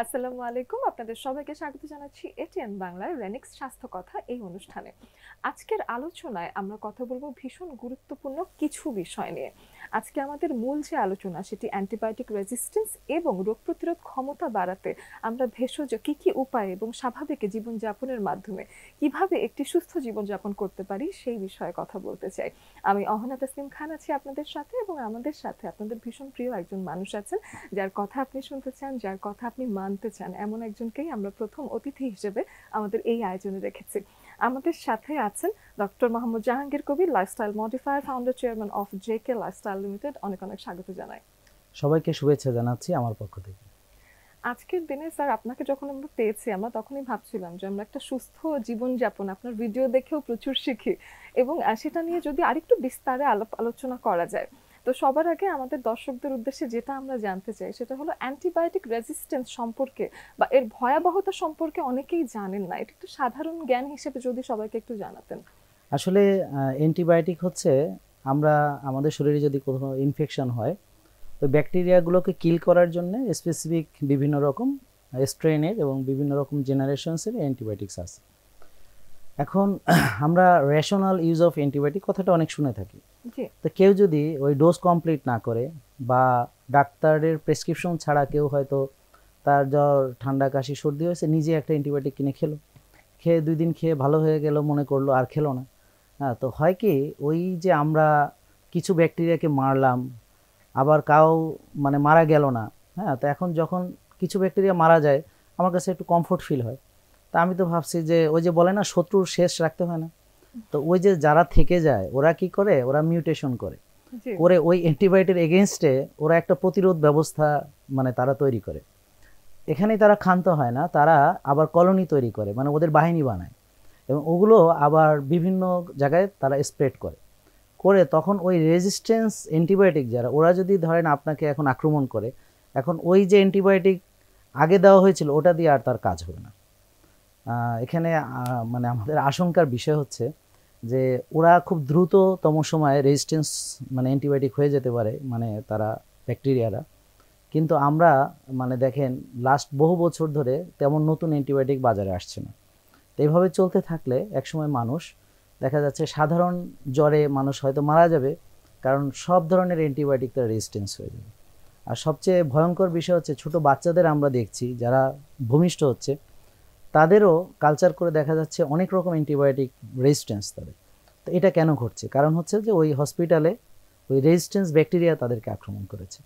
আসসালামু আলাইকুম। আপনাদের সবাইকে স্বাগত জানাচ্ছি এটিএন বাংলার রেনিক্স স্বাস্থ্য কথা এই অনুষ্ঠানে। আজকের আলোচনায় আমরা কথা বলব ভীষণ গুরুত্বপূর্ণ কিছু বিষয় নিয়ে। আজকে আমাদের মূল যে আলোচনা সেটি অ্যান্টিবায়োটিক রেজিস্ট্যান্স এবং রোগ প্রতিরোধ ক্ষমতা বাড়াতে আমরা ভেষজ কি উপায় এবং স্বাভাবিক জীবনযাপনের মাধ্যমে কিভাবে একটি সুস্থ জীবনযাপন করতে পারি সেই বিষয়ে কথা বলতে চাই। আমি অহনা তাসনিম খান আছি আপনাদের সাথে এবং আমাদের সাথে আপনাদের ভীষণ প্রিয় একজন মানুষ আছেন যার কথা আপনি শুনতে চান, যার কথা আপনি মানতে চান, এমন একজনকেই আমরা প্রথম অতিথি হিসেবে আমাদের এই আয়োজনে রেখেছি। আমাদের সাথে আছেন doctor Mohammad Jahangir Kabir, lifestyle modifier, founder chairman of JK lifestyle limited. অনেক অনেক স্বাগত জানাই। সবাইকে শুভেচ্ছা জানাচ্ছি আমার পক্ষ থেকে। আজকের দিনে স্যার আপনাকে যখন আমরা পেয়েছি আমরা তখনই ভাবছিলাম যে আমরা একটা সুস্থ জীবনযাপন আপনার ভিডিও দেখেও প্রচুর শিখি এবং সেটা নিয়ে যদি আরেকটু বিস্তারে আলোচনা করা যায়। তো সবার আগে আমাদের দর্শকদের উদ্দেশ্যে যেটা আমরা জানতে চাই সেটা হলো অ্যান্টিবায়োটিক রেজিস্ট্যান্স সম্পর্কে বা এর ভয়াবহতা সম্পর্কে অনেকেই জানেন না। এটা একটু সাধারণ জ্ঞান হিসেবে যদি সবাইকে একটু জানাতেন। আসলে অ্যান্টিবায়োটিক হচ্ছে আমরা আমাদের শরীরে যদি কোনো ইনফেকশন হয় তো ব্যাকটেরিয়াগুলোকে কিল করার জন্য স্পেসিফিক বিভিন্ন রকম স্ট্রেনের এবং বিভিন্ন রকম জেনারেশনসের অ্যান্টিবায়োটিক্স আছে। এখন আমরা রেশনাল ইউজ অফ অ্যান্টিবায়োটিক কথাটা অনেক শুনে থাকি। তো কেউ যদি ওই ডোজ কমপ্লিট না করে বা ডাক্তারের প্রেসক্রিপশন ছাড়া কেউ হয়তো তার জ্বর ঠান্ডা কাশি সর্দি হয়েছে নিজে একটা অ্যান্টিবায়োটিক কিনে খেয়ে 2 দিন খেয়ে ভালো হয়ে গেল মনে করলো আর খেলো না। হ্যাঁ, তো হয় কি ওই যে আমরা কিছু ব্যাকটেরিয়াকে মারলাম আবার কাউ মানে মারা গেল না। হ্যাঁ, তো এখন যখন কিছু ব্যাকটেরিয়া মারা যায় আমার কাছে একটু কমফোর্ট ফিল হয়। তা আমি তো ভাবছি যে ওই যে বলে না শত্রুর শেষ রাখতে হয় না, তো ওই যে যারা থেকে যায় ওরা কি করে, ওরা মিউটেশন করে ওই অ্যান্টিবায়োটিক এগেনস্টে ওরা একটা প্রতিরোধ ব্যবস্থা মানে তারা তৈরি করে। এখানেই তারা ক্ষান্ত হয় না, তারা আবার কলোনি তৈরি করে, মানে ওদের বাহিনী বানায় এবং ওগুলো আবার বিভিন্ন জায়গায় তারা স্প্রেড করে তখন ওই রেজিস্ট্যান্স অ্যান্টিবায়োটিক যারা ওরা যদি ধরেন আপনাকে এখন আক্রমণ করে, এখন ওই যে অ্যান্টিবায়োটিক আগে দেওয়া হয়েছিল ওটা দিয়ে আর তার কাজ হবে না। এখানে মানে আমাদের আশঙ্কার বিষয় হচ্ছে যে ওরা খুব দ্রুততম সময়ে রেজিস্ট্যান্স মানে অ্যান্টিবায়োটিক হয়ে যেতে পারে, মানে তারা ব্যাকটেরিয়ারা। কিন্তু আমরা মানে দেখেন লাস্ট বহু বছর ধরে তেমন নতুন অ্যান্টিবায়োটিক বাজারে আসছে না। তো এইভাবে চলতে থাকলে একসময় মানুষ দেখা যাচ্ছে সাধারণ জ্বরে মানুষ হয়তো মারা যাবে, কারণ সব ধরনের অ্যান্টিবায়োটিক তার রেজিস্ট্যান্স হয়ে যাবে। আর সবচেয়ে ভয়ঙ্কর বিষয় হচ্ছে ছোট বাচ্চাদের আমরা দেখছি যারা ভূমিষ্ঠ হচ্ছে তাদেরও কালচার করে দেখা যাচ্ছে অনেক রকম অ্যান্টিবায়োটিক রেজিস্ট্যান্স তাদের। তো এটা কেন ঘটছে? কারণ হচ্ছে যে ওই হসপিটালে ওই রেজিস্ট্যান্স ব্যাকটেরিয়া তাদেরকে আক্রমণ করেছে।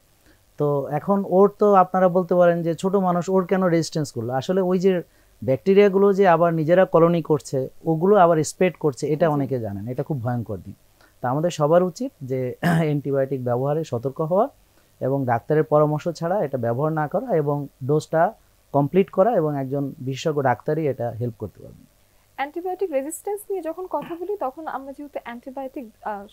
তো এখন ওর তো আপনারা বলতে পারেন যে ছোট মানুষ ওর কেন রেজিস্ট্যান্স করলো, আসলে ওই যে ব্যাকটেরিয়াগুলো যে আবার নিজেরা কলোনি করছে ওগুলো আবার স্প্রেড করছে, এটা অনেকে জানেন, এটা খুব ভয়ঙ্কর দিক। তা আমাদের সবার উচিত যে অ্যান্টিবায়োটিক ব্যবহারে সতর্ক হওয়া এবং ডাক্তারের পরামর্শ ছাড়া এটা ব্যবহার না করা এবং ডোজটা কমপ্লিট করা, এবং একজন বিশেষজ্ঞ ডাক্তারই এটা হেল্প করতে পারবেন। অ্যান্টিবায়োটিক রেজিস্ট্যান্স নিয়ে যখন কথা বলি তখন আমরা যেহেতু অ্যান্টিবায়োটিক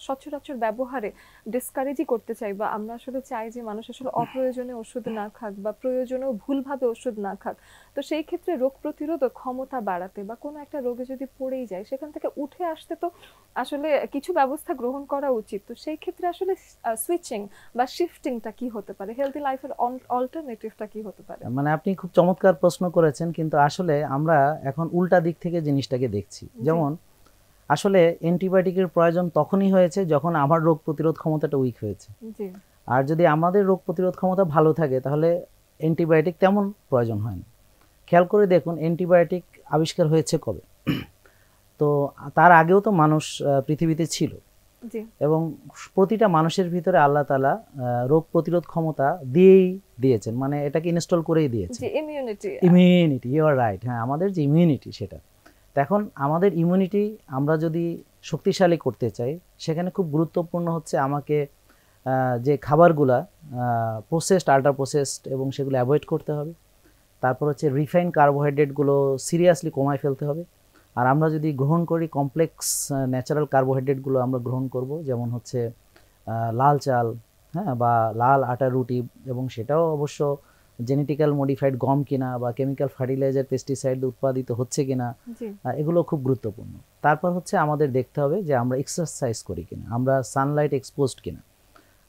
সচরাচর ব্যবহারে ডিসকারেজই করতে চাই বা আমরা আসলে চাই যে মানুষ আসলে অপ্রয়োজনে ওষুধ না খাক বা প্রয়োজনেও ভুলভাবে ওষুধ না খাক। তো সেই ক্ষেত্রে রোগ প্রতিরোধ ক্ষমতা বাড়াতে বা কোনো একটা রোগে যদি পড়েই যায় সেখান থেকে উঠে আসতে তো আসলে কিছু ব্যবস্থা গ্রহণ করা উচিত। তো সেই ক্ষেত্রে আসলে সুইচিং বা শিফটিংটা কি হতে পারে, হেলদি লাইফের অল্টারনেটিভটা কি হতে পারে? মানে আপনি খুব চমৎকার প্রশ্ন করেছেন, কিন্তু আসলে আমরা এখন উল্টা দিক থেকে জিনিসটাকে দেখছি। যেমন আসলে অ্যান্টিবায়োটিকের প্রয়োজন তখনই হয়েছে যখন আমার রোগ প্রতিরোধ ক্ষমতাটা উইক হয়েছে। আর যদি আমাদের রোগ প্রতিরোধ ক্ষমতা ভালো থাকে তাহলে অ্যান্টিবায়োটিক তেমন প্রয়োজন হয় না। খেয়াল করে দেখুন অ্যান্টিবায়োটিক আবিষ্কার হয়েছে কবে? তো তার আগেও তো মানুষ পৃথিবীতে ছিল এবং প্রতিটা মানুষের ভিতরে আল্লাহ তাআলা রোগ প্রতিরোধ ক্ষমতা দিয়েছেন, মানে এটাকে ইনস্টল করেই দিয়েছেন। Immunity, you are right. হ্যাঁ, আমাদের যে ইমিউনিটি সেটা, এখন আমাদের ইমিউনিটি আমরা যদি শক্তিশালী করতে চাই সেখানে খুব গুরুত্বপূর্ণ হচ্ছে আমাকে যে খাবারগুলা প্রসেসড, আল্ট্রা প্রসেসড এবং সেগুলো অ্যাভয়েড করতে হবে। তারপর হচ্ছে রিফাইন কার্বোহাইড্রেটগুলো সিরিয়াসলি কমায় ফেলতে হবে। আর আমরা যদি গ্রহণ করি কমপ্লেক্স ন্যাচারাল কার্বোহাইড্রেটগুলো আমরা গ্রহণ করব, যেমন হচ্ছে লাল চাল, হ্যাঁ, বা লাল আটা রুটি, এবং সেটাও অবশ্য জেনেটিক্যাল মডিফাইড গম কিনা বা কেমিক্যাল ফার্টিলাইজার পেস্টিসাইড উৎপাদিত হচ্ছে কিনা, এগুলো খুব গুরুত্বপূর্ণ। তারপর হচ্ছে আমাদের দেখতে হবে যে আমরা এক্সারসাইজ করি কিনা, আমরা সানলাইট এক্সপোজড কিনা,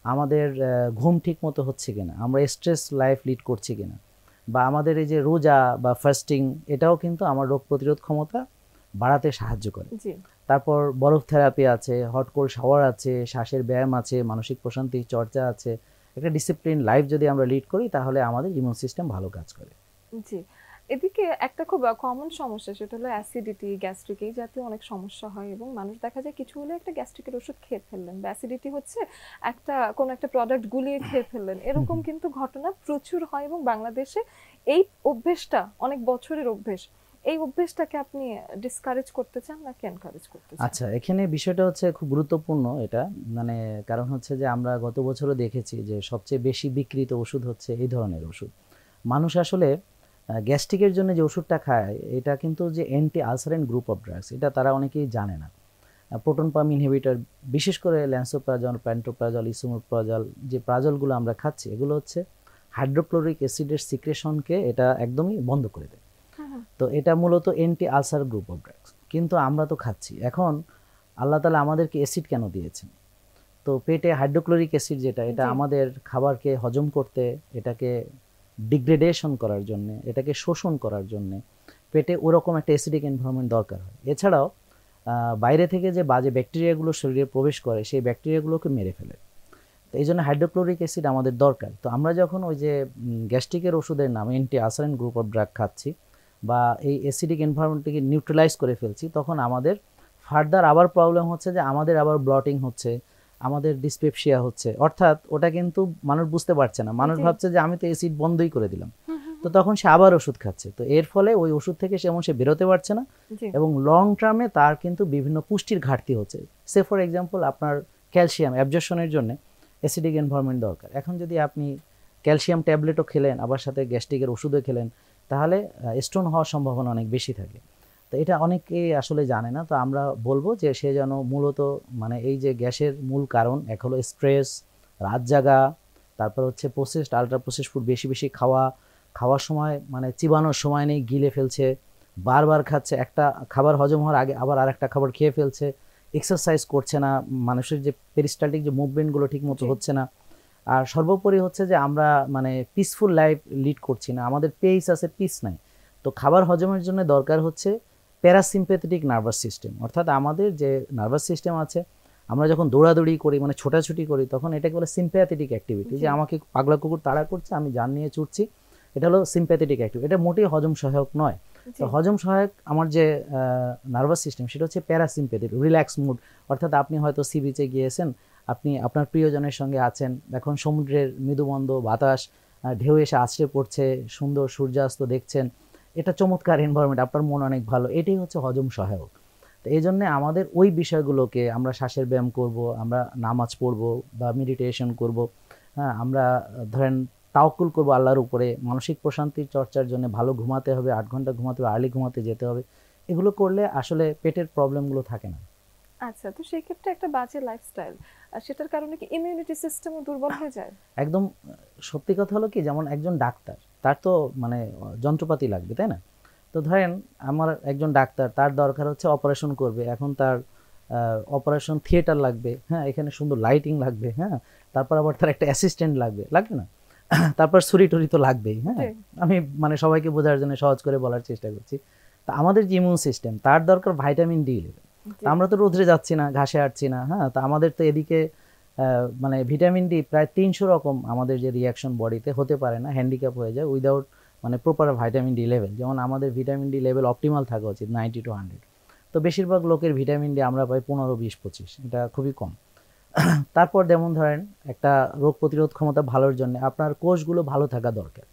আমাদের ঘুম ঠিক মতো হচ্ছে কিনা, আমরা স্ট্রেস লাইফ লিড করছি কিনা। বা আমাদের এই যে রোজা বা ফাস্টিং, এটাও কিন্তু আমার রোগ প্রতিরোধ ক্ষমতা বাড়াতে সাহায্য করে। তারপর বরফ থেরাপি আছে, হট কোল্ড শাওয়ার আছে, শ্বাসের ব্যায়াম আছে, মানসিক প্রশান্তি চর্চা আছে। একটা ডিসিপ্লিন লাইফ যদি আমরা লিড করি তাহলে আমাদের ইমিউন সিস্টেম ভালো কাজ করে। জি, এদিকে একটা খুব কমন সমস্যা, সেটা হলো অ্যাসিডিটি, গ্যাস্ট্রিক, এই জাতীয় অনেক সমস্যা হয় এবং মানুষ দেখা যায় কিছু হলে একটা গ্যাস্ট্রিকের ওষুধ খেয়ে ফেললেন, বা অ্যাসিডিটি হচ্ছে কোনো একটা প্রোডাক্ট গুলিয়ে খেয়ে ফেললেন, এরকম কিন্তু ঘটনা প্রচুর হয় এবং বাংলাদেশে এই অভ্যেসটা অনেক বছরের অভ্যেস। এই অভ্যেসটাকে আপনি ডিসকারেজ করতে চান নাকি এনকারেজ করতে চান? আচ্ছা, এখানে বিষয়টা হচ্ছে খুব গুরুত্বপূর্ণ এটা, মানে কারণ হচ্ছে যে আমরা গত বছরও দেখেছি যে সবচেয়ে বেশি বিক্রিত ওষুধ হচ্ছে এই ধরনের ওষুধ। মানুষ আসলে গ্যাস্ট্রিকের জন্য যে ওষুধটা খায় এটা কিন্তু যে অ্যান্টি আলসারেন্ট গ্রুপ অফ ড্রাগস, এটা তারা অনেকেই জানে না। প্রোটন পাম্প ইনহিবিটর, বিশেষ করে ল্যান্সোপ্রাজল, প্যান্টোপ্রাজল, ইসোমোপ্রাজল, যে প্রাজলগুলো আমরা খাচ্ছি এগুলো হচ্ছে হাইড্রোক্লোরিক অ্যাসিডের সিক্রেশনকে এটা একদমই বন্ধ করে দেয়। তো এটা মূলত anti ulcer group of drugs, কিন্তু আমরা তো খাচ্ছি। এখন আল্লাহ তাআলা আমাদেরকে অ্যাসিড কেন দিয়েছেন? তো পেটে হাইড্রোক্লোরিক অ্যাসিড যেটা, এটা আমাদের খাবারকে হজম করতে, এটাকে ডিগ্রেডেশন করার জন্য, এটাকে শোষণ করার জন্য পেটে ওরকম একটা অ্যাসিডিক এনভায়রনমেন্ট দরকার হয়। এছাড়াও বাইরে থেকে যে বাজে ব্যাকটেরিয়াগুলো শরীরে প্রবেশ করে সেই ব্যাকটেরিয়াগুলোকে মেরে ফেলে। তো এই জন্য হাইড্রোক্লোরিক অ্যাসিড আমাদের দরকার। তো আমরা যখন ওই যে গ্যাস্ট্রিকের ওষুধের নাম অ্যান্টি আলসারেন্ট গ্রুপ অফ ড্রাগ খাচ্ছি বা এই অ্যাসিডিক এনভায়রনমেন্টকে নিউট্রালাইজ করে ফেলছি, তখন আমাদের ফার্দার আবার প্রবলেম হচ্ছে যে আমাদের আবার ব্লটিং হচ্ছে, আমাদের ডিসপেপসিয়া হচ্ছে। অর্থাৎ ওটা কিন্তু মানুষ বুঝতে পারছে না, মানুষ ভাবছে যে আমি তো অ্যাসিড বন্ধই করে দিলাম, তো তখন সে আবার ওষুধ খাচ্ছে। তো এর ফলে ওই ওষুধ থেকে সে বেরোতে পারছে না এবং লং টার্মে তার কিন্তু বিভিন্ন পুষ্টির ঘাটতি হচ্ছে। সে ফর এক্সাম্পল আপনার ক্যালসিয়াম অ্যাবজর্পশনের জন্য অ্যাসিডিক এনভায়রনমেন্ট দরকার। এখন যদি আপনি ক্যালসিয়াম ট্যাবলেটও খেলেন আবার সাথে গ্যাস্ট্রিকের ওষুধও খেলেন, তাহলে স্টোন হওয়ার সম্ভাবনা অনেক বেশি থাকে। তো এটা অনেকেই আসলে জানে না। তো আমরা বলবো যে সে যেন মূলত মানে এই যে গ্যাসের মূল কারণ এক হলো স্ট্রেস, রাত জাগা, তারপর হচ্ছে প্রসেসড আলট্রা প্রসেসড ফুড বেশি বেশি খাওয়ার সময় মানে চিবানোর সময় নেই, গিলে ফেলছে, বারবার খাচ্ছে, একটা খাবার হজম হওয়ার আগে আবার আরেকটা খাবার খেয়ে ফেলছে, এক্সারসাইজ করছে না, মানুষের যে পেরিস্টালটিক যে মুভমেন্টগুলো ঠিক মতো হচ্ছে না। আর সর্বোপরি হচ্ছে যে আমরা মানে পিসফুল লাইফ লিড করছি না, আমাদের পেস আছে, পিস নাই। তো খাবার হজমের জন্য দরকার হচ্ছে প্যারাসিম্প্যাথেটিক নার্ভাস সিস্টেম, অর্থাৎ আমাদের যে নার্ভাস সিস্টেম আছে, আমরা যখন দৌড়াদৌড়ি করি মানে ছোটাছুটি করি তখন এটাকে বলে সিম্প্যাথেটিক অ্যাক্টিভিটি, যে আমাকে পাগলা কুকুর তাড়া করছে আমি জান নিয়ে ছুটছি, এটা হলো সিম্প্যাথেটিক অ্যাক্টিভিটি। এটা মোটেই হজম সহায়ক নয়। তো হজম সহায়ক আমার যে নার্ভাস সিস্টেম সেটা হচ্ছে প্যারাসিম্প্যাথেটিক রিল্যাক্স মুড। অর্থাৎ আপনি হয়তো সি বিচে গিয়েছেন, আপনি আপনার প্রিয়জনের সঙ্গে আছেন, এখন সমুদ্রের মৃদুমন্দ বাতাস, ঢেউ এসে আছড়ে পড়ছে, সুন্দর সূর্যাস্ত দেখছেন, এটা চমৎকার এনভায়রনমেন্ট, আপনার মন অনেক ভালো, এটাই হচ্ছে হজম সহায়ক। তো এই জন্যে আমাদের ওই বিষয়গুলোকে, আমরা শ্বাসের ব্যায়াম করব, আমরা নামাজ পড়ব বা মেডিটেশন করব, হ্যাঁ, আমরা ধরেন তাওয়াক্কুল করব আল্লাহর উপরে, মানসিক প্রশান্তির চর্চার জন্য ভালো ঘুমাতে হবে, 8 ঘন্টা ঘুমাতে হবে, আর্লি ঘুমাতে যেতে হবে, এগুলো করলে আসলে পেটের প্রবলেমগুলো থাকে না। আচ্ছা, তো সেই ক্ষেত্রে একটা বাজে লাইফস্টাইল, সেটার কারণে কি ইমিউনিটি সিস্টেমও দুর্বল হয়ে যায়? একদম সত্যি কথা হলো কি, যেমন একজন ডাক্তার, তার তো মানে যন্ত্রপাতি লাগবে, তাই না? তো ধরেন আমার একজন ডাক্তার, তার দরকার হচ্ছে অপারেশন করবে, এখন তার অপারেশন থিয়েটার লাগবে, হ্যাঁ, এখানে সুন্দর লাইটিং লাগবে, হ্যাঁ, তারপর আবার তার একটা অ্যাসিস্ট্যান্ট লাগবে না? তারপর ছুরি টুরি তো লাগবেই, হ্যাঁ। আমি মানে সবাইকে বোঝার জন্য সহজ করে বলার চেষ্টা করছি। তা আমাদের যে ইমিউন সিস্টেম, তার দরকার ভিটামিন ডি লেভেল। আমরা তো রোদ্রে যাচ্ছি না, ঘাসে হাঁটছি না, হ্যাঁ, তা আমাদের তো এদিকে মানে ভিটামিন ডি প্রায় 300 রকম আমাদের যে রিয়াকশন বডিতে হতে পারে না, হ্যান্ডিক্যাপ হয়ে যায় উইদাউট মানে প্রপার ভিটামিন ডি লেভেল। যেমন আমাদের ভিটামিন ডি লেভেল অপটিমাল থাকা উচিত 90 to 100, তো বেশিরভাগ লোকের ভিটামিন ডি আমরা পাই 15, 20, 25, এটা খুবই কম। তারপর যেমন ধরেন একটা রোগ প্রতিরোধ ক্ষমতা ভালোর জন্য আপনার কোষগুলো ভালো থাকা দরকার।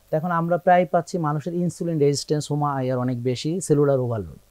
তো এখন আমরা প্রায় পাচ্ছি মানুষের ইনসুলিন রেজিস্ট্যান্স, হোমা আয়ার অনেক বেশি, সেলুলার ওভারলোড।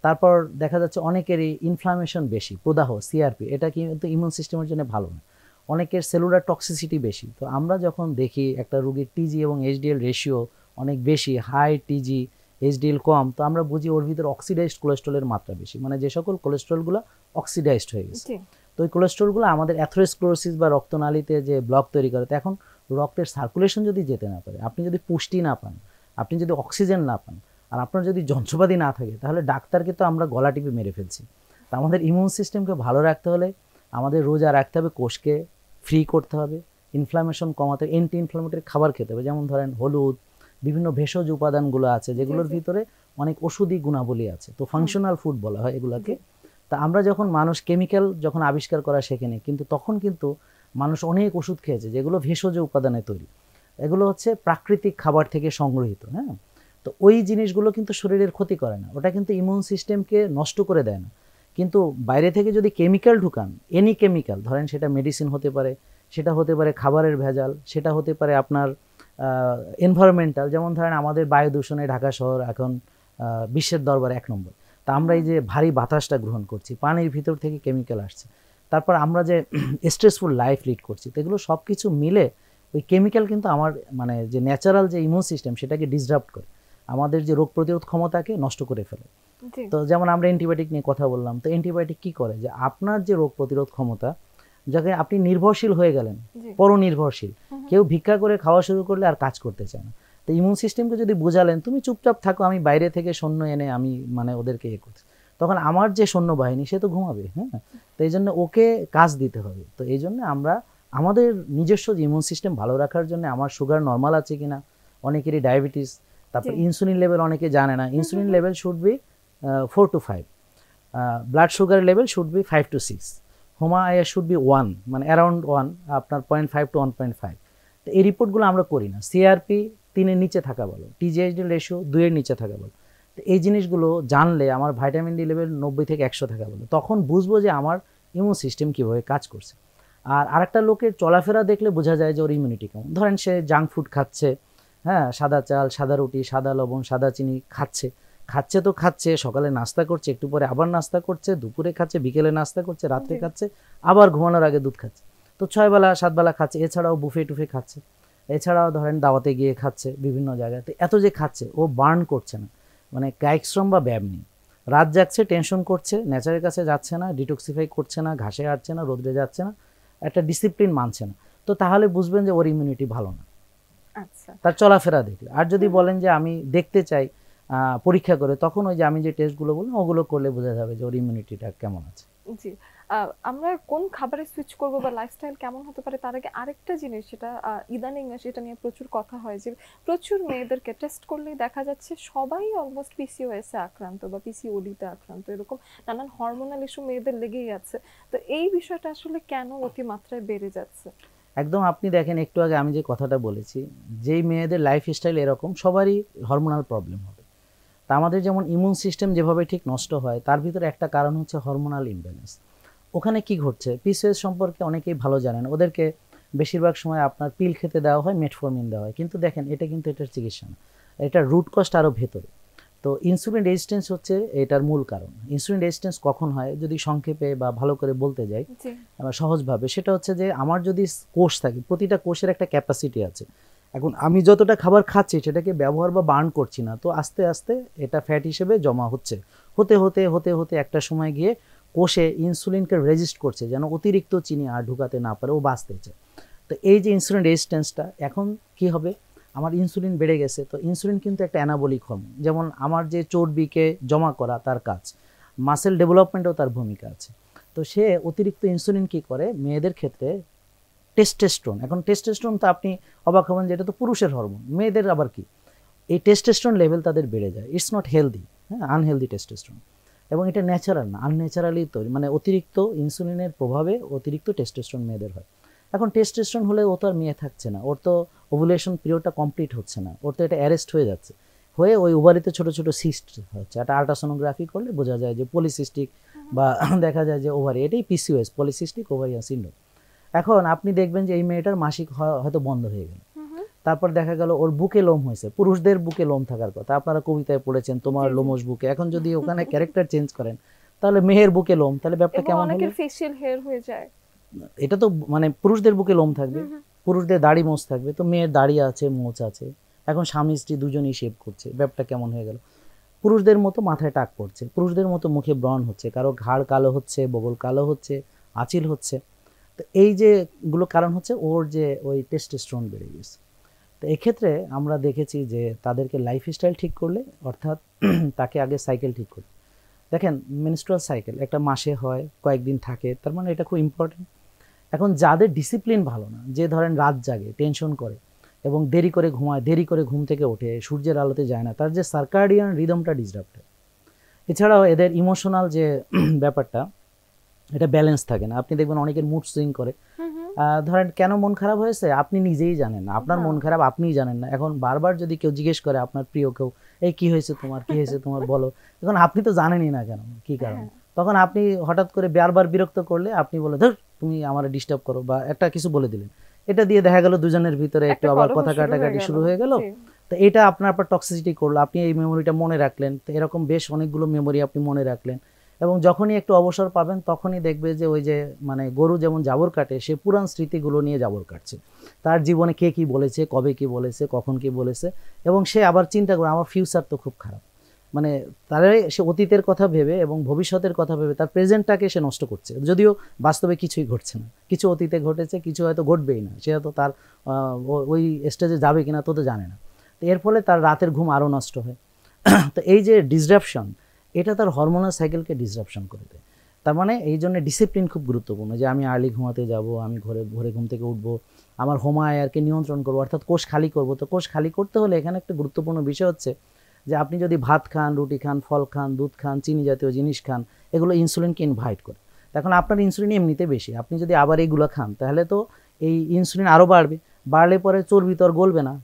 তারপর দেখা যাচ্ছে অনেকেরই ইনফ্লামেশন বেশি, প্রদাহ, সিআরপি, এটা কিন্তু ইমিউন সিস্টেমের জন্য ভালো না। অনেকের সেলুলার টক্সিসিটি বেশি। তো আমরা যখন দেখি একটা রোগীর টিজি এবং এইচডিএল রেশিও অনেক বেশি, হাই টিজি, এইচডিএল কম, তো আমরা বুঝি ওর ভিতরে অক্সিডাইজড কোলেস্ট্রলের মাত্রা বেশি, মানে যে সকল কোলেস্ট্রলগুলো অক্সিডাইজড হয়ে গেছে। তো ওই কোলেস্ট্রলগুলো আমাদের অ্যাথেরোস্ক্লেরোসিস বা রক্তনালীতে যে ব্লক তৈরি করে। তো এখন রক্তের সার্কুলেশন যদি যেতে না পারে, আপনি যদি পুষ্টি না পান, আপনি যদি অক্সিজেন না পান, আর আপনার যদি যন্ত্রপাতি না থাকে, তাহলে ডাক্তারকে তো আমরা গলা টিপে মেরে ফেলছি। তো আমাদের ইমিউন সিস্টেমকে ভালো রাখতে হলে আমাদের রোজা রাখতে হবে, কোষকে ফ্রি করতে হবে, ইনফ্লামেশন কমাতে, অ্যান্টি ইনফ্লামেটরি খাবার খেতে হবে, যেমন ধরেন হলুদ, বিভিন্ন ভেষজ উপাদানগুলো আছে যেগুলোর ভিতরে অনেক ওষুধি গুণাবলী আছে, তো ফাংশনাল ফুড বলা হয় এগুলাকে। তা আমরা যখন মানুষ কেমিক্যাল যখন আবিষ্কার করা শেখেনি, কিন্তু তখন কিন্তু মানুষ অনেক ওষুধ খেয়েছে যেগুলো ভেষজ উপাদানে তৈরি, এগুলো হচ্ছে প্রাকৃতিক খাবার থেকে সংগৃহীত। হ্যাঁ, তো ওই জিনিসগুলো কিন্তু শরীরের ক্ষতি করে না, ওটা কিন্তু ইমিউন সিস্টেমকে নষ্ট করে দেয় না। কিন্তু বাইরে থেকে যদি কেমিক্যাল ঢুকান, এনি কেমিক্যাল, ধরেন সেটা মেডিসিন হতে পারে, সেটা হতে পারে খাবারের ভেজাল, সেটা হতে পারে আপনার এনভায়রনমেন্টাল, যেমন ধরেন আমাদের বায়ু দূষণে ঢাকা শহর এখন বিশ্বের দরবারে 1 নম্বর। তা আমরা এই যে ভারী বাতাসটা গ্রহণ করছি, পানির ভিতর থেকে কেমিক্যাল আসছে, তারপর আমরা যে স্ট্রেসফুল লাইফ লিড করছি, তো এগুলো সব কিছু মিলে ওই কেমিক্যাল কিন্তু আমার মানে যে ন্যাচারাল যে ইমিউন সিস্টেম সেটাকে ডিসরাপ্ট করে, আমাদের যে রোগ প্রতিরোধ ক্ষমতাকে নষ্ট করে ফেলে। তো যেমন আমরা অ্যান্টিবায়োটিক নিয়ে কথা বললাম, তো অ্যান্টিবায়োটিক কি করে, যে আপনার যে রোগ প্রতিরোধ ক্ষমতা, যাকে আপনি নির্ভরশীল হয়ে গেলেন, পরনির্ভরশীল, কেউ ভিক্ষা করে খাওয়া শুরু করলে আর কাজ করতে চায় না। তো ইমিউন সিস্টেমকে যদি বোঝালেন তুমি চুপচাপ থাকো, আমি বাইরে থেকে সৈন্য এনে আমি মানে ওদেরকে করছি, তখন আমার যে সৈন্যবাহিনী সে তো ঘুমাবে। হ্যাঁ, তো এই জন্য ওকে কাজ দিতে হবে। তো এই জন্য আমরা আমাদের নিজস্ব ইমিউন সিস্টেম ভালো রাখার জন্য, আমার সুগার নর্মাল আছে কিনা, অনেকেরই ডায়াবেটিস, তারপর ইনসুলিন লেভেল অনেকে জানে না, insulin level should be 4 to 5, blood sugar level should be 5 to 6, হোমায়া শুড বি 1, মানে অ্যারাউন্ড 1, আপনার 0.5 to 1.5। তো এই রিপোর্টগুলো আমরা করি না। সিআরপি 3-এর নিচে থাকা বলো, টিজিএইচডি রেশিও 2-এর নিচে থাকা বলো, তো এই জিনিসগুলো জানলে, আমার ভাইটামিন ডি লেভেল 90 থেকে 100 থাকা বলো, তখন বুঝবো যে আমার ইমিউন সিস্টেম কীভাবে কাজ করছে। আর আরেকটা লোকের চলাফেরা দেখলে বোঝা যায় যে ওর ইমিউনিটি কেমন। ধরেন সে জাঙ্ক ফুড খাচ্ছে, হ্যাঁ, সাদা চাল, সাদা রুটি, সাদা লবণ, সাদা চিনি খাচ্ছে, তো খাচ্ছে, সকালে নাস্তা করছে, একটু পরে আবার নাস্তা করছে, দুপুরে খাচ্ছে, বিকেলে নাস্তা করছে, রাত্রে খাচ্ছে, আবার ঘুমানোর আগে দুধ খাচ্ছে, তো 6 বেলা 7 বেলা খাচ্ছে। এছাড়াও বুফে টুফে খাচ্ছে, এছাড়াও ধরেন দাওয়াতে গিয়ে খাচ্ছে বিভিন্ন জায়গায়। তো এত যে খাচ্ছে, ও বার্ন করছে না, মানে কায়িক শ্রম বা ব্যায়াম নেই, রাত যাচ্ছে, টেনশন করছে, নেচারের কাছে যাচ্ছে না, ডিটক্সিফাই করছে না, ঘাসে হাঁটছে না, রোদ্রে যাচ্ছে না, একটা ডিসিপ্লিন মানছে না, তো তাহলে বুঝবেন যে ওর ইমিউনিটি ভালো না। আচ্ছা, তার চলাফেরা দেখলে। আর যদি বলেন যে আমি দেখতে চাই পরীক্ষা করে, তখন ওই যে আমি যে টেস্টগুলো বললাম ওগুলো করলে বোঝা যাবে যে ওর ইমিউনিটিটা কেমন আছে। জি, আমরা কোন খাবারে সুইচ করব বা লাইফস্টাইল কেমন হতে পারে, তার আগে আরেকটা জিনিস, সেটা ইদানিং সেটা নিয়ে প্রচুর কথা হয়, যে প্রচুর মেয়েদেরকে টেস্ট করলেই দেখা যাচ্ছে সবাই অলমোস্ট পিসিওএস এ আক্রান্ত বা পিসিওডি তে আক্রান্ত, এরকম নানান হরমোনাল ইস্যু মেয়েদের লেগেই আছে। তো এই বিষয়টা আসলে কেন অতিমাত্রায় বেড়ে যাচ্ছে? একদম, আপনি দেখেন একটু আগে আমি যে কথাটা বলেছি, যেই মেয়েদের লাইফস্টাইল এরকম, সবারই হরমোনাল প্রবলেম হবে। তা আমাদের যেমন ইমিউন সিস্টেম যেভাবে ঠিক নষ্ট হয়, তার ভিতরে একটা কারণ হচ্ছে হরমোনাল ইমব্যালেন্স। ওখানে কি ঘটছে, পিসিওএস সম্পর্কে অনেকেই ভালো জানেন, ওদেরকে বেশিরভাগ সময় আপনার পিল খেতে দেওয়া হয়, মেটফর্মিন দেওয়া হয়, কিন্তু দেখেন এটা কিন্তু এটার চিকিৎসা না, এটা রুট কজ আরও ভেতরে। তো ইনসুলিন রেজিস্ট্যান্স হচ্ছে এটার মূল কারণ। ইনসুলিন রেজিস্ট্যান্স কখন হয়, যদি সংক্ষেপে বা ভালো করে বলতে যাই সহজভাবে, সেটা হচ্ছে যে আমার যদি কোষ থাকে, প্রতিটা কোষের একটা ক্যাপাসিটি আছে। এখন আমি যতটা খাবার খাচ্ছি সেটাকে ব্যবহার বা বার্ন করছি না, তো আস্তে আস্তে এটা ফ্যাট হিসেবে জমা হচ্ছে, হতে হতে হতে হতে একটা সময় গিয়ে কোষে ইনসুলিনকে রেজিস্ট করছে যেন অতিরিক্ত চিনি আর ঢুকাতে না পারে, ও বাঁচতে চায়। তো এই যে ইনসুলিন রেজিস্ট্যান্সটা, এখন কি হবে, আমার ইনসুলিন বেড়ে গেছে, তো ইনসুলিন কিন্তু একটা অ্যানাবলিক হরমোন, যেমন আমার যে চর্বিকে জমা করা তার কাজ, মাসেল ডেভেলপমেন্টেও তার ভূমিকা আছে। তো সে অতিরিক্ত ইনসুলিন কি করে মেয়েদের ক্ষেত্রে, টেস্টোস্টেরন, এখন টেস্টোস্টেরন তো আপনি অবাক হবেন যে এটা তো পুরুষের হরমোন, মেয়েদের আবার কি, এই টেস্টোস্টেরন লেভেল তাদের বেড়ে যায়। ইটস নট হেলদি, হ্যাঁ, আনহেলদি টেস্টোস্টেরন, এবং এটা ন্যাচারাল না, আনন্যাচারালি তৈরি, মানে অতিরিক্ত ইনসুলিনের প্রভাবে অতিরিক্ত টেস্টোস্টেরন মেয়েদের হয়। এখন টেস্টোস্টেরন হলে ও তো আর মেয়ে থাকছে না, ওর তো ওভুলেশন পিরিয়ডটা কমপ্লিট হচ্ছে না, ওর তো এটা অ্যারেস্ট হয়ে যাচ্ছে, হয়ে ওই ওভারিতে ছোট ছোট সিস্ট হচ্ছে। একটা আল্ট্রাসোনোগ্রাফি করলে বোঝা যায় যে পলিসিস্টিক, বা দেখা যায় যে ওভারি, এটাই পিসিওএস, পলিসিস্টিক ওভারিয়ান সিনড্রোম। এখন আপনি দেখবেন যে এই মেয়েটার মাসিক হয়তো বন্ধ হয়ে গেল, তারপর দেখা গেল ওর বুকে লোম হয়েছে, পুরুষদের বুকে লোম থাকার কথা, আপনারা কবিতায় পড়েছেন তোমার লোমশ বুকে, এখন যদি ওখানে ক্যারেক্টার চেঞ্জ করেন তাহলে মেয়ের বুকে লোম, তাহলে ব্যাপারটা কেমন হবে, অনেকের ফেশিয়াল হেয়ার হয়ে যায়, এটা তো মানে পুরুষদের বুকে লোম থাকবে, পুরুষদের দাড়ি মোচ থাকবে, তো মেয়ের দাড়ি আছে, মোচ আছে, এখন স্বামী স্ত্রী দুজনেই শেভ করছে, ব্যাপারটা কেমন হয়ে গেল। পুরুষদের মতো মাথায় টাক পড়ছে, পুরুষদের মতো মুখে ব্রণ হচ্ছে, কারো ঘাড় কালো হচ্ছে, বগল কালো হচ্ছে, আঁচিল হচ্ছে। তো এই যেগুলো কারণ হচ্ছে ওর যে ওই টেস্টোস্টেরন বেড়ে গেছে। তো এক্ষেত্রে আমরা দেখেছি যে তাদেরকে লাইফস্টাইল ঠিক করলে, অর্থাৎ তাকে আগে সাইকেল ঠিক করতে, দেখেন মেনস্ট্রুয়াল সাইকেল একটা মাসে হয়, কয়েকদিন থাকে, তার মানে এটা খুব ইম্পর্টেন্ট। এখন যাদের ডিসিপ্লিন ভালো না, যে ধরেন রাত জাগে, টেনশন করে, এবং দেরি করে ঘুমায়, দেরি করে ঘুম থেকে ওঠে, সূর্যের আলোতে যায় না, তার যে সার্কাডিয়ান রিদমটা ডিসরাপ্ট হয়। এছাড়াও এদের ইমোশনাল যে ব্যাপারটা, এটা ব্যালেন্স থাকে না। আপনি দেখবেন অনেকের মুড সুইং করে। ধরেন কেন মন খারাপ হয়েছে আপনি নিজেই জানেন না, আপনার মন খারাপ আপনিই জানেন না। এখন বারবার যদি কেউ জিজ্ঞেস করে, আপনার প্রিয় কেউ, এই কি হয়েছে তোমার, কি হয়েছে তোমার বলো, এখন আপনি তো জানেনই না কেন কি কারণ, তখন আপনি হঠাৎ করে বারবার বিরক্ত করলে আপনি বলে ধর তুমি আমার ডিস্টার্ব করো বা একটা কিছু বলে দিলেন, এটা দিয়ে দেখা গেল দুজনের ভিতরে একটু আবার কথা কাটাকাটি শুরু হয়ে গেল। তো এটা আপনার পর টক্সিসিটি করলো, আপনি এই মেমোরিটা মনে রাখলেন, তো এরকম বেশ অনেকগুলো মেমোরি আপনি মনে রাখলেন। এবং যখনই একটু অবসর পাবেন তখনই দেখবে যে ওই যে মানে গরু যেমন জাবর কাটে, সে পুরান স্মৃতিগুলো নিয়ে জাবর কাটছে, তার জীবনে কে কি বলেছে, কবে কি বলেছে, কখন কি বলেছে, এবং সে আবার চিন্তা করে আমার ফিউচার তো খুব খারাপ, মানে তাহলে সে অতীতের কথা ভেবে এবং ভবিষ্যতের কথা ভেবে তার প্রেজেন্টটাকে সে নষ্ট করছে, যদিও বাস্তবে কিছুই ঘটছে না, কিছু অতীতে ঘটেছে, কিছু হয়তো ঘটবেই না, সে হয়তো তার ওই স্টেজে যাবে কিনা তো জানে না। তো এর ফলে তার রাতের ঘুম আরও নষ্ট হয়। তো এই যে ডিসরাপশন, এটা তার হরমোনাল সাইকেলকে ডিসরাপশন করে দেয়। তার মানে এই জন্য ডিসিপ্লিন খুব গুরুত্বপূর্ণ, যে আমি আর্লি ঘুমাতে যাব, আমি ভোরে ঘুম থেকে উঠবো, আমার হোমায়ারকে নিয়ন্ত্রণ করবো, অর্থাৎ কোষ খালি করবো। তো কোষ খালি করতে হলে এখানে একটা গুরুত্বপূর্ণ বিষয় হচ্ছে যে আপনি যদি ভাত খান, রুটি খান, ফল খান, দুধ খান, চিনি জাতীয় জিনিস খান, এগুলো ইনসুলিনকে ইনভাইট করে। এখন আপনার ইনসুলিন এমনিতে বেশি, আপনি যদি আবার এইগুলো খান তাহলে তো এই ইনসুলিন আরও বাড়বে, বাড়লে পরে চর্বি তো আর গলবে না।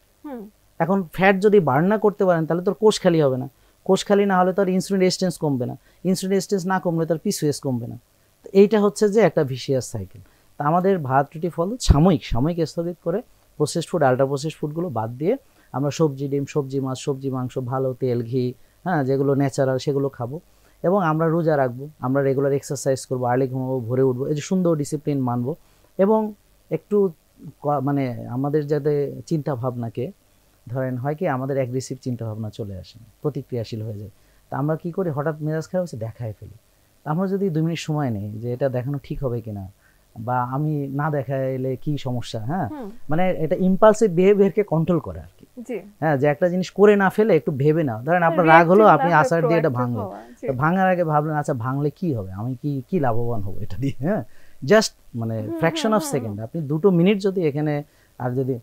এখন ফ্যাট যদি বার্ন না করতে পারেন তাহলে তোর কোষ খালি হবে না, কোষ খালি না হলে তার ইনসুলিন রেজিস্ট্যান্স কমবে না, ইনসুলিন রেজিস্ট্যান্স না কমলে তার পিসিওএস কমবে না। তো এইটা হচ্ছে যে একটা ভিশিয়াস সাইকেল। তা আমাদের ভাত রুটি ফল সাময়িক স্থগিত করে প্রসেসড ফুড, আল্ট্রা প্রসেসড ফুডগুলো বাদ দিয়ে আমরা সবজি, ডিম, সবজি, মাছ, সবজি, মাংস, ভালো তেল, ঘি, হ্যাঁ, যেগুলো ন্যাচারাল সেগুলো খাবো। এবং আমরা রোজা রাখবো, আমরা রেগুলার এক্সারসাইজ করবো, আর্লি ঘুমাবো, ভোরে উঠবো, এই যে সুন্দর ডিসিপ্লিন মানবো। এবং একটু মানে আমাদের যাতে চিন্তা ভাবনাকে, ধরেন হয় কি আমাদের অ্যাগ্রেসিভ চিন্তা ভাবনা চলে আসে, প্রতিক্রিয়াশীল হয়ে যায়। তা আমরা কি করি, হঠাৎ মেজাজ খারাপ হচ্ছে দেখায় ফেলি। আমরা যদি 2 মিনিট সময় নেই যে এটা দেখানো ঠিক হবে কিনা, বা আমি না দেখাইলে কি সমস্যা, হ্যাঁ, মানে এটা ইম্পালসিভ বিহেভিয়ারকে কন্ট্রোল করে আর কি। হ্যাঁ, যে একটা জিনিস করে না ফেলে একটু ভেবে নাও। ধরেন আপনার রাগ হলো, আপনি আসার দিয়ে এটা ভাঙলেন, ভাঙার আগে ভাবলেন আচ্ছা ভাঙলে কি হবে, আমি কি লাভবান হবো এটা দিয়ে, হ্যাঁ, জাস্ট মানে ফ্র্যাকশন অফ সেকেন্ড আপনি 2 মিনিট যদি এখানে, আর যদি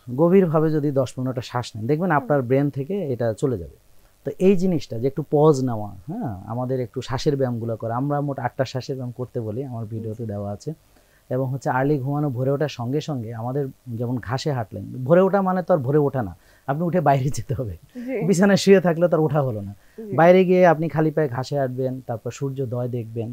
গভীরভাবে যদি 10-15টা শ্বাস নেন, দেখবেন আপনার ব্রেন থেকে এটা চলে যাবে। তো এই জিনিসটা যে একটু পজ নেওয়া, হ্যাঁ, আমাদের একটু শ্বাসের ব্যায়ামগুলো করা, আমরা মোট 8টা শ্বাসের ব্যায়াম করতে বলি, আমার ভিডিওতে দেওয়া আছে। এবং হচ্ছে আর্লি ঘুমানো, ভোরে ওঠার সঙ্গে সঙ্গে আমাদের যেমন ঘাসে হাঁটলেন, ভোরে ওঠা মানে তো আর ভোরে ওঠা না, আপনি উঠে বাইরে যেতে হবে, বিছানায় শুয়ে থাকলে তার ওঠা হলো না, বাইরে গিয়ে আপনি খালি পায়ে ঘাসে হাঁটবেন, তারপর সূর্যোদয় দেখবেন।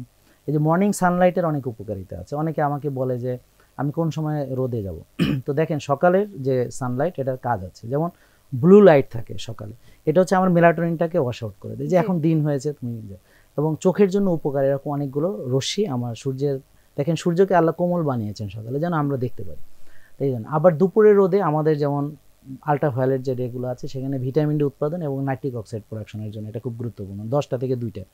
এই যে মর্নিং সানলাইটের অনেক উপকারিতা আছে। অনেকে আমাকে বলে যে আমি কোন সময় রোদে যাব, তো দেখেন সকালের যে সানলাইট, এটার কাজ আছে, যেমন ব্লু লাইট থাকে সকালে, এটা হচ্ছে আমার মেলাটোনিনটাকে ওয়াশ আউট করে দেয়, যে এখন দিন হয়েছে তুমি, এবং চোখের জন্য উপকার। এরকম অনেকগুলো রশ্মি আমার সূর্যের, দেখেন সূর্যকে আল্লাহ কোমল বানিয়েছেন সকালে যেন আমরা দেখতে পারি, তাই জন্য। আবার দুপুরের রোদে আমাদের যেমন আল্ট্রাভায়োলেট যে রেগুলো আছে, সেখানে ভিটামিন ডি উৎপাদন এবং নাইট্রিক অক্সাইড প্রোডাকশনের জন্য এটা খুব গুরুত্বপূর্ণ, 10টা থেকে 2টা।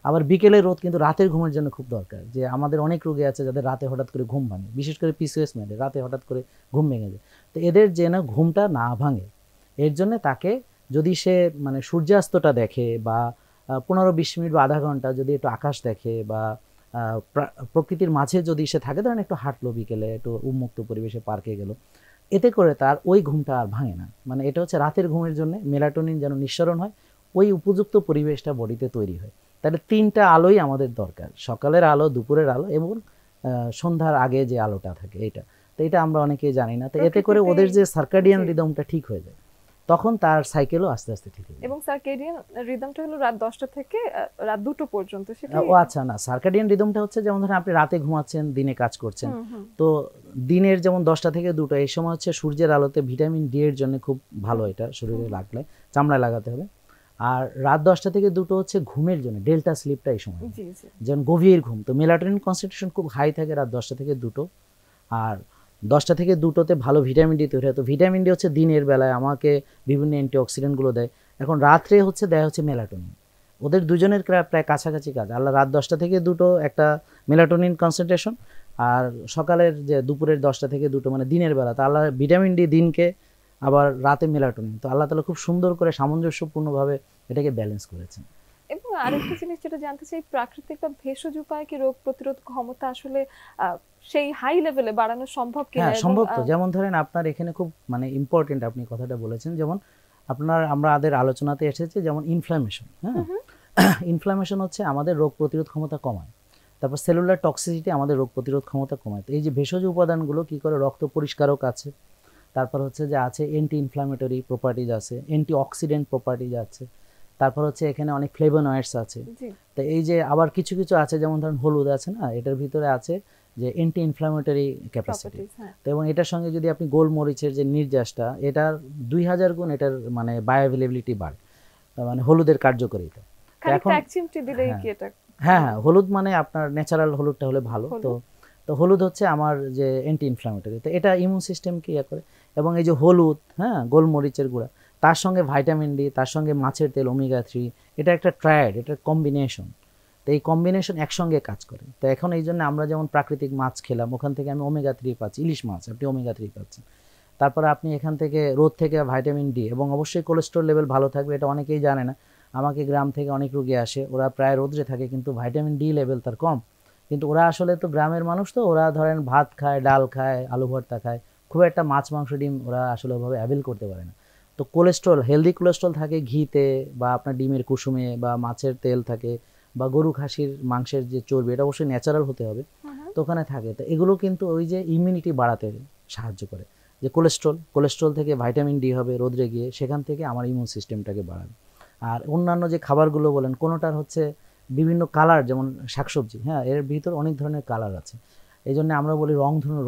আবার বিকেলের রোদ কিন্তু রাতের ঘুমের জন্য খুব দরকার, যে আমাদের অনেক রোগী আছে যাদের রাতে হঠাৎ করে ঘুম ভাঙে, বিশেষ করে পিসিওএস মেয়েদের রাতে হঠাৎ করে ঘুম ভেঙে যায়। তো এদের যেন ঘুমটা না ভাঙে, এর জন্য তাকে যদি সে মানে সূর্যাস্তটা দেখে, বা 15-20 মিনিট বা আধা ঘন্টা যদি একটু আকাশ দেখে, বা প্রকৃতির মাঝে যদি সে থাকে, ধরেন একটু হাঁটলো বিকেলে, একটু উন্মুক্ত পরিবেশে পার্কে গেল, এতে করে তার ওই ঘুমটা আর ভাঙে না। মানে এটা হচ্ছে রাতের ঘুমের জন্য মেলাটোনিন যেন নিঃসরণ হয়, ওই উপযুক্ত পরিবেশটা বডিতে তৈরি হয়। তাহলে 3টা আলোই আমাদের দরকার, সকালের আলো, দুপুরের আলো এবং সন্ধ্যার আগে যে আলোটা থাকে, এটা। তো এটা আমরা অনেকেই জানি না। তো এতে করে ওদের যে সার্কাডিয়ান রিদমটা ঠিক হয়ে যায়, তখন তার সাইকেলও আস্তে আস্তে ঠিক হয়ে যায়। এবং সার্কাডিয়ান রিদমটা হলো রাত 10টা থেকে রাত 2টো পর্যন্ত, সেটা? ও আচ্ছা, না, সার্কাডিয়ান রিদমটা হচ্ছে যেমন ধরেন আপনি রাতে ঘুমাচ্ছেন, দিনে কাজ করছেন, তো দিনের যেমন 10টা থেকে 2টো, এই সময় হচ্ছে সূর্যের আলোতে ভিটামিন ডি এর জন্য খুব ভালো, এটা শরীরে লাগলে চামড়ায় লাগাতে হবে। আর রাত 10টা থেকে 2টো হচ্ছে ঘুমের জন্য, ডেল্টা স্লিপটা এই সময়, যেমন গভীর ঘুম। তো মেলাটোনিন কনসেন্ট্রেশন খুব হাই থাকে রাত 10টা থেকে 2টো। আর 10টা থেকে 2টোতে ভালো ভিটামিন ডি তৈরি হয়। তো ভিটামিন ডি হচ্ছে দিনের বেলায় আমাকে বিভিন্ন অ্যান্টিঅক্সিডেন্টগুলো দেয়, এখন রাত্রে হচ্ছে দেয় হচ্ছে মেলাটোনিন। ওদের দুজনের প্রায় কাছাকাছি কাজ। আল্লাহ রাত 10টা থেকে 2টো একটা মেলাটোনিন কনসেন্ট্রেশন, আর সকালের যে দুপুরের 10টা থেকে 2টো মানে দিনের বেলা, তো আল্লাহ ভিটামিন ডি দিনকে, আবার রাতে মেলাটোনিন। তো আল্লাহ তাআলা খুব সুন্দর করে সামঞ্জস্যপূর্ণভাবে এটাকে ব্যালেন্স করেছেন। এবং আরেকটা জিনিস যেটা জানতে চাই, প্রাকৃতিক বা ভেষজ উপায়ে কি রোগ প্রতিরোধ ক্ষমতা আসলে সেই হাই লেভেলে বাড়ানো সম্ভব কিনা? হ্যাঁ সম্ভব তো। যেমন ধরেন আপনার এখানে খুব মানে ইম্পর্টেন্ট আপনি কথাটা বলেছেন, যেমন আমাদের আলোচনাতে এসেছে যেমন ইনফ্লামেশন। হ্যাঁ, ইনফ্লামেশন হচ্ছে আমাদের রোগ প্রতিরোধ ক্ষমতা কমায়। তারপর সেলুলার টক্সিসিটি আমাদের রোগ প্রতিরোধ ক্ষমতা কমায়। তো এই যে ভেষজ উপাদানগুলো কি করে, রক্ত পরিষ্কারক আছে, তারপর হচ্ছে যে আছে অ্যান্টি ইনফ্ল্যামেটরি প্রপার্টিজ আছে, অ্যান্টি অক্সিডেন্ট প্রপার্টিজ আছে, তারপর হচ্ছে এখানে অনেক ফ্লেভোনয়েডস আছে। তো এই যে আবার কিছু কিছু আছে, যেমন ধরেন হলুদ আছে না, এটার ভিতরে আছে যে অ্যান্টি ইনফ্ল্যামেটরি ক্যাপাসিটি। তো এবং এটার সঙ্গে যদি আপনি গোলমরিচের যে নির্যাসটা, এটার 2000 গুণ এটার মানে বায়োঅ্যাভেলেবিলিটি বাড়ে, মানে হলুদের কার্যকারিতা। এখন এক চিমটি দিলেই কি এটা? হ্যাঁ হ্যাঁ, হলুদ মানে আপনার ন্যাচারাল হলুদটা হলে ভালো। তো হলুদ হচ্ছে আমার যে অ্যান্টি ইনফ্ল্যামেটরি, তো এটা ইমিউন সিস্টেমকে ইয়ে করে। এবং এই যে হলুদ, হ্যাঁ, গোলমরিচের গুঁড়া, তার সঙ্গে ভাইটামিন ডি, তার সঙ্গে মাছের তেল ওমেগা 3, এটা একটা ট্রায়াড, এটা কম্বিনেশন। তো এই কম্বিনেশন একসঙ্গে কাজ করে। তো এখন এই জন্য আমরা যেমন প্রাকৃতিক মাছ খেলাম, ওখান থেকে আমি ওমেগা 3 পাচ্ছি, ইলিশ মাছ আপনি ওমেগা 3 পাচ্ছেন। তারপরে আপনি এখান থেকে রোদ থেকে ভাইটামিন ডি, এবং অবশ্যই কোলেস্ট্রল লেভেল ভালো থাকবে, এটা অনেকেই জানে না। আমাকে গ্রাম থেকে অনেক রোগী আসে, ওরা প্রায় রোদ্রে থাকে কিন্তু ভাইটামিন ডি লেভেল তার কম। কিন্তু ওরা আসলে তো গ্রামের মানুষ, তো ওরা ধরেন ভাত খায়, ডাল খায়, আলু ভর্তা খায়, খুব একটা মাছ মাংস ডিম ওরা আসলে ওভাবে অ্যাভেল করতে পারে না। তো কোলেস্ট্রল, হেলদি কোলেস্ট্রল থাকে ঘিতে, বা আপনার ডিমের কুসুমে, বা মাছের তেল থাকে, বা গরু খাসির মাংসের যে চর্বি, এটা অবশ্যই ন্যাচারাল হতে হবে, তো ওখানে থাকে। তো এগুলো কিন্তু ওই যে ইমিউনিটি বাড়াতে সাহায্য করে। যে কোলেস্ট্রল থেকে ভাইটামিন ডি হবে রোদ্রে গিয়ে, সেখান থেকে আমার ইমিউন সিস্টেমটাকে বাড়াবে। আর অন্যান্য যে খাবারগুলো বলেন, কোনোটার হচ্ছে বিভিন্ন কালার, যেমন শাকসবজি, হ্যাঁ, এর ভিতর অনেক ধরনের কালার আছে। এই জন্য আমরা বলি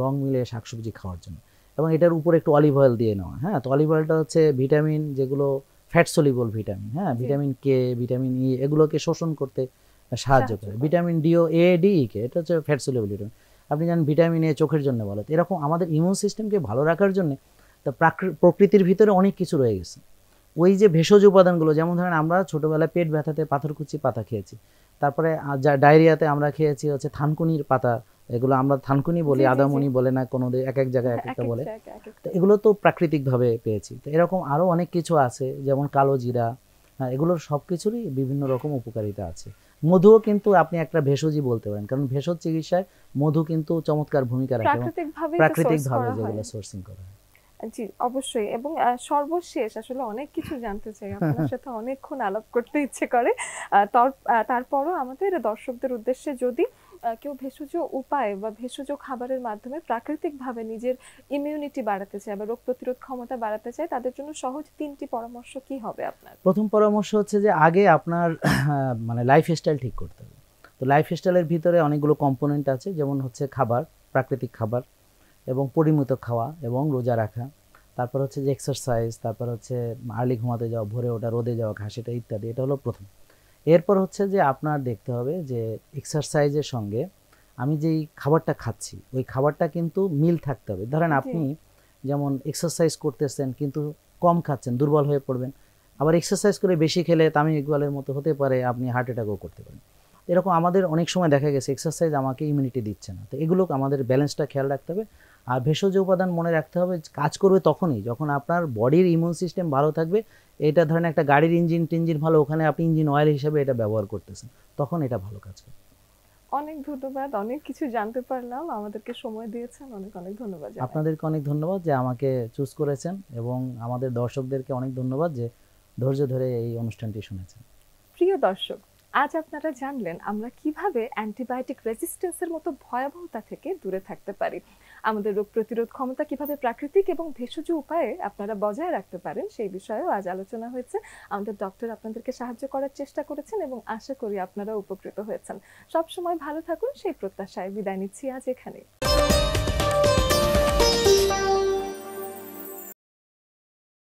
রং মিলিয়ে শাকসবজি খাওয়ার জন্য, এবং এটার উপরে একটু অলিভ অয়েল দিয়ে নেওয়া। হ্যাঁ, তো অলিভ অয়েলটা হচ্ছে ভিটামিন, যেগুলো ফ্যাট সলিবল ভিটামিন, হ্যাঁ, ভিটামিন কে, ভিটামিন ই, এগুলোকে শোষণ করতে সাহায্য করে। ভিটামিন ডিও, এ ডি ই কে, এটা হচ্ছে ফ্যাট সলিবল ভিটামিন। আপনি জানেন ভিটামিন এ চোখের জন্য ভালো। এরকম আমাদের ইমিউন সিস্টেমকে ভালো রাখার জন্য তা প্রকৃতির ভিতরে অনেক কিছু রয়ে গেছে। ওই যে ভেষজ উপাদানগুলো, যেমন ধরেন আমরা ছোটবেলায় পেট ব্যথাতে পাথরকুচি পাতা খেয়েছি, তারপরে ডায়রিয়াতে আমরা খেয়েছি হচ্ছে থানকুনির পাতা, এগুলো আমরা থানকুনি বলি, আদামনি বলে না, কোনো এক এক জায়গায় এক একটা বলে। তো এগুলো তো প্রাকৃতিকভাবে পেয়েছি। তো এরকম আরও অনেক কিছু আছে, যেমন কালো জিরা, হ্যাঁ, এগুলোর সব কিছুরই বিভিন্ন রকম উপকারিতা আছে। মধুও কিন্তু আপনি একটা ভেষজই বলতে পারেন, কারণ ভেষজ চিকিৎসায় মধু কিন্তু চমৎকার ভূমিকা রাখে, প্রাকৃতিকভাবে যেগুলো সোর্সিং করা হয়। জি অবশ্যই। এবং সর্বশেষ আসলে অনেক কিছু জানতে চাই, আপনার সাথে অনেকক্ষণ আলাপ করতে ইচ্ছে করে। তারপরও আমাদের দর্শকদের উদ্দেশ্যে যদি কেউ ভেষজ উপায় বা ভেষজ খাবারের মাধ্যমে প্রাকৃতিকভাবে নিজের ইমিউনিটি বাড়াতে চায় বা রোগ প্রতিরোধ ক্ষমতা বাড়াতে চায়, তাদের জন্য সহজ 3টি পরামর্শ কি হবে আপনার? প্রথম পরামর্শ হচ্ছে যে আগে আপনার মানে লাইফস্টাইল ঠিক করতে হবে। তো লাইফস্টাইলের ভিতরে অনেকগুলো কম্পোনেন্ট আছে, যেমন হচ্ছে খাবার, প্রাকৃতিক খাবার, এবং পরিমিত খাওয়া, এবং রোজা রাখা, তারপর হচ্ছে যে এক্সারসাইজ, তারপর হচ্ছে আর্লি ঘুমাতে যাওয়া, ভোরে ওঠা, রোদে যাওয়া, ঘাসেটা ইত্যাদি। এটা হলো প্রথম। এরপর হচ্ছে যে আপনার দেখতে হবে যে এক্সারসাইজের সঙ্গে আমি যেই খাবারটা খাচ্ছি, ওই খাবারটা কিন্তু মিল থাকতে হবে। ধরেন আপনি যেমন এক্সারসাইজ করতেছেন কিন্তু কম খাচ্ছেন, দুর্বল হয়ে পড়বেন। আবার এক্সারসাইজ করে বেশি খেলে তামিম ইকবালের মতো হতে পারে, আপনি হার্ট অ্যাটাকও করতে পারেন। এরকম আমাদের অনেক সময় দেখা গেছে এক্সারসাইজ আমাকে ইমিউনিটি দিচ্ছে না। তো এগুলো আমাদের ব্যালেন্সটা খেয়াল রাখতে হবে। আর ভেষজ উপাদান মনে রাখতে হবে কাজ করবে তখনই যখন আপনার বডির ইমিউন সিস্টেম ভালো থাকবে। এটা ধরেন একটা গাড়ির ইঞ্জিন ভালো, ওখানে আপনি ইঞ্জিন অয়েল হিসেবে এটা ব্যবহার করতেছেন, তখন এটা ভালো কাজ করবে। অনেক ধন্যবাদ, অনেক কিছু জানতে পারলাম, আমাদেরকে সময় দিয়েছেন, অনেক অনেক ধন্যবাদ। আপনাদেরকে অনেক ধন্যবাদ যে আমাকে চুজ করেছেন, এবং আমাদের দর্শকদেরকে অনেক ধন্যবাদ যে ধৈর্য ধরে এই অনুষ্ঠানটি শুনেছেন। প্রিয় দর্শক, আজ আপনারা জানলেন আমরা কিভাবে অ্যান্টিবায়োটিক রেজিস্ট্যান্সের মতো ভয়াবহতা থেকে দূরে থাকতে পারি। আমাদের রোগ প্রতিরোধ ক্ষমতা কিভাবে প্রাকৃতিক এবং ভেষজ উপায়ে আপনারা বজায় রাখতে পারেন সেই বিষয়েও আজ আলোচনা হয়েছে। আমাদের ডক্টর আপনাদেরকে সাহায্য করার চেষ্টা করেছেন এবং আশা করি আপনারা উপকৃত হয়েছেন। সবসময় ভালো থাকুন সেই প্রত্যাশায় বিদায় নিচ্ছি আজ এখানে।